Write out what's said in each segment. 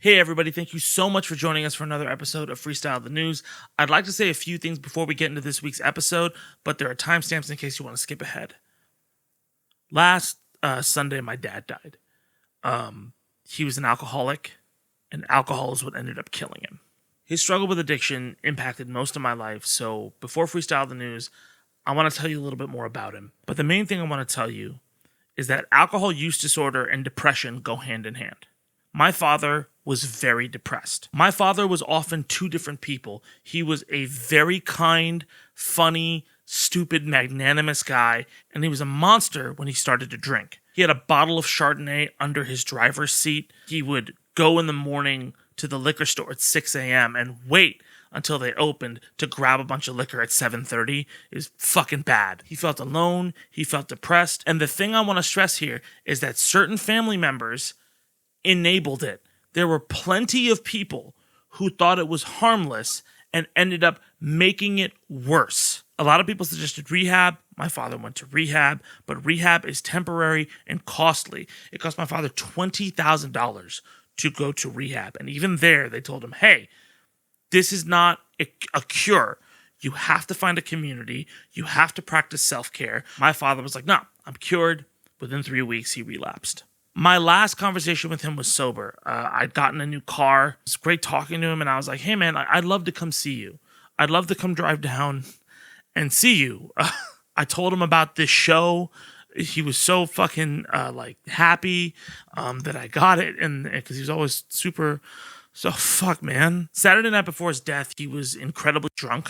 Hey everybody, thank you so much for joining us for another episode of Freestyle the News. I'd like to say a few things before we get into this week's episode, but there are timestamps in case you want to skip ahead. Last Sunday, my dad died. He was an alcoholic, and alcohol is what ended up killing him. His struggle with addiction impacted most of my life, so before Freestyle the News, I want to tell you a little bit more about him. But the main thing I want to tell you is that alcohol use disorder and depression go hand in hand. My father was very depressed. My father was often two different people. He was a very kind, funny, stupid, magnanimous guy, and he was a monster when he started to drink. He had a bottle of Chardonnay under his driver's seat. He would go in the morning to the liquor store at 6 a.m. and wait until they opened to grab a bunch of liquor at 7:30. It was fucking bad. He felt alone. He felt depressed. And the thing I want to stress here is that certain family members enabled it. There were plenty of people who thought it was harmless and ended up making it worse. A lot of people suggested rehab. My father went to rehab, but rehab is temporary and costly. It cost my father $20,000 to go to rehab. And even there, they told him, hey, this is not a cure. You have to find a community. You have to practice self-care. My father was like, no, I'm cured. Within 3 weeks, he relapsed. My last conversation with him was sober. I'd gotten a new car. It was great talking to him, and I was like, hey, man, I'd love to come see you. I'd love to come drive down and see you. I told him about this show. He was so fucking happy that I got it, and because he was always super, so fuck, man. Saturday night before his death, he was incredibly drunk,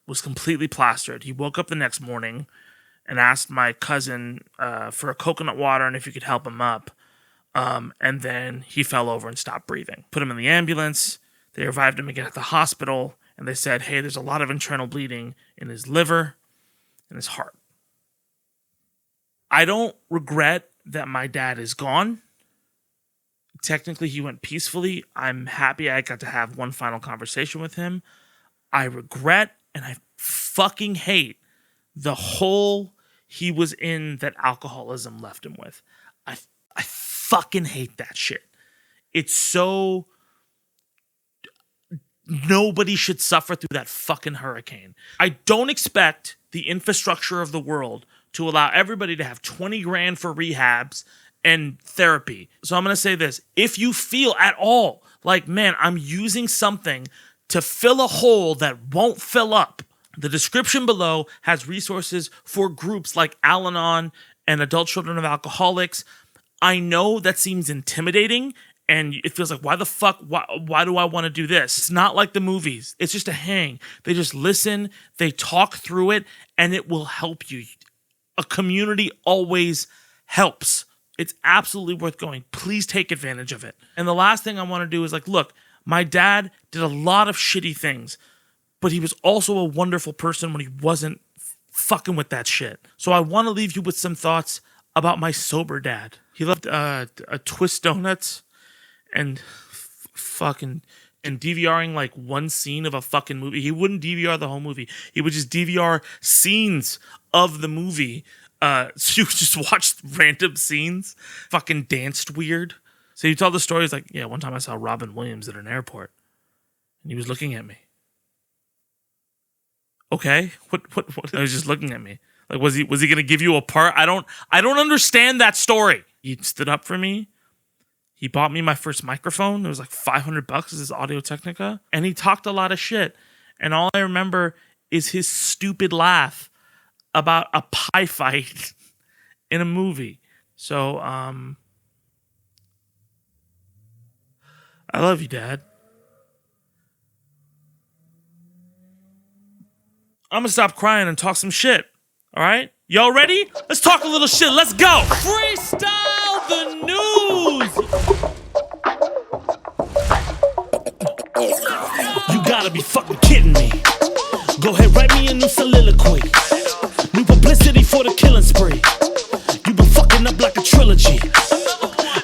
was completely plastered. He woke up the next morning and asked my cousin for a coconut water and if he could help him up. And then he fell over and stopped breathing. Put him in the ambulance. They revived him again at the hospital. And they said, hey, there's a lot of internal bleeding in his liver and his heart. I don't regret that my dad is gone. Technically, he went peacefully. I'm happy I got to have one final conversation with him. I regret and I fucking hate the hole he was in that alcoholism left him with. I fucking hate that shit. It's so... Nobody should suffer through that fucking hurricane. I don't expect the infrastructure of the world to allow everybody to have 20 grand for rehabs and therapy. So I'm going to say this. If you feel at all like, man, I'm using something to fill a hole that won't fill up, the description below has resources for groups like Al-Anon and Adult Children of Alcoholics. I know that seems intimidating, and it feels like, why the fuck, why do I want to do this? It's not like the movies. It's just a hang. They just listen, they talk through it, and it will help you. A community always helps. It's absolutely worth going. Please take advantage of it. And the last thing I want to do is look, my dad did a lot of shitty things, but he was also a wonderful person when he wasn't fucking with that shit. So I want to leave you with some thoughts about my sober dad. He loved a Twist Donuts and fucking DVRing one scene of a fucking movie. He wouldn't DVR the whole movie. He would just DVR scenes of the movie. So you would just watch random scenes. Fucking danced weird. So you tell the stories yeah, one time I saw Robin Williams at an airport and he was looking at me. Okay, what? I was just looking at me. Was he gonna give you a part? I don't understand that story. He stood up for me. He bought me my first microphone. It was $500 as his Audio Technica, and he talked a lot of shit. And all I remember is his stupid laugh about a pie fight in a movie. So, I love you, Dad. I'm gonna stop crying and talk some shit. All right? Y'all ready? Let's talk a little shit. Let's go. Freestyle the News. You gotta be fucking kidding me. Go ahead, write me a new soliloquy. New publicity for the killing spree. You been fucking up like a trilogy.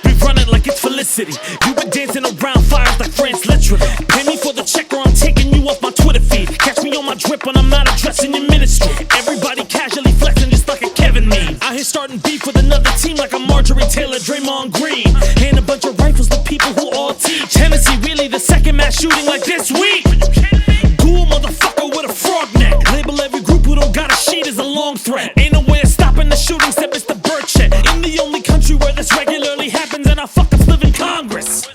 We run it like it's Felicity. You been dancing around fires like France literally. Pay me for the check or I'm taking you off my Twitter feed. Catch me on my drip when I'm not addressing your ministry. Everybody casually flexing just like a Kevin meme. Out here starting beef with another team like a Marjorie Taylor, Draymond Green. And a bunch of rifles to people who all teach. Hennessy me the second mass shooting like this week. Cool motherfucker with a frog neck. Label every group who don't got a sheet as a long threat. Ain't no way of stopping the shooting except Mr. Burchett. In the only country where this regularly happens, and our fuckers live in Congress.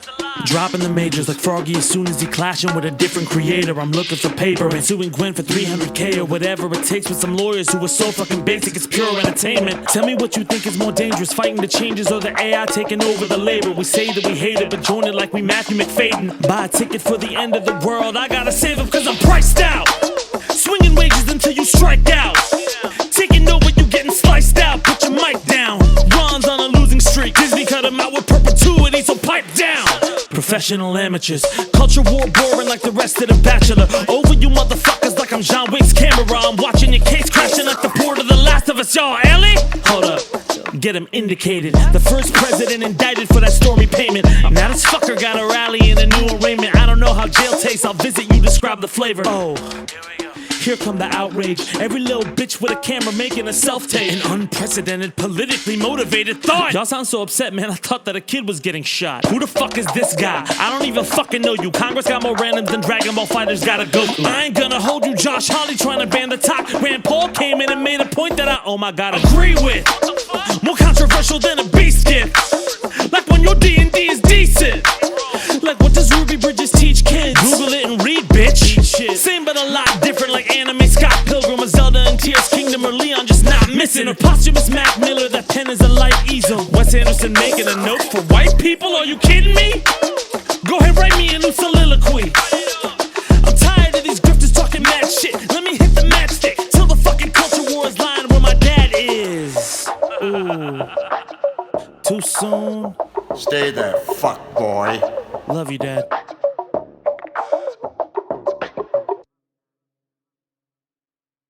Dropping the majors like Froggy as soon as he clashing with a different creator. I'm looking for paper and suing Gwen for 300K or whatever it takes with some lawyers who are so fucking basic it's pure entertainment. Tell me what you think is more dangerous, fighting the changes or the AI taking over the labor. We say that we hate it but join it like we Matthew McFadden. Buy a ticket for the end of the world, I gotta save them cause I'm priced out. Swinging wages until you strike out. Taking over, you getting sliced out. Put your mic down. Ron's on a losing streak. Disney cut him out with perpetuity, so pipe down. Professional amateurs, culture war boring like the rest of The Bachelor. Over you motherfuckers like I'm John Wick's camera. I'm watching your case crashing like the port of The Last of Us. Y'all, Ellie? Hold up, get him indicated. The first president indicted for that stormy payment. Now this fucker got a rally in a new arraignment. I don't know how jail tastes, I'll visit you, describe the flavor. Oh, here come the outrage. Every little bitch with a camera making a self-tape. An unprecedented, politically motivated thought. Y'all sound so upset, man. I thought that a kid was getting shot. Who the fuck is this guy? I don't even fucking know you. Congress got more randoms than Dragon Ball fighters got a Goku. I ain't gonna hold you, Josh Hawley trying to ban the top. Rand Paul came in and made a point that I, oh my god, agree with. More controversial than a beast gift. Like when your D&D is decent. Like what does Ruby Bridges teach kids? Google it and read, bitch. Same but a lot different, like anime Scott Pilgrim or Zelda and Tears Kingdom or Leon just not missing. Or posthumous Mac Miller, that pen is a light easel. Wes Anderson making a note for white people, are you kidding me? Go ahead, write me a new soliloquy.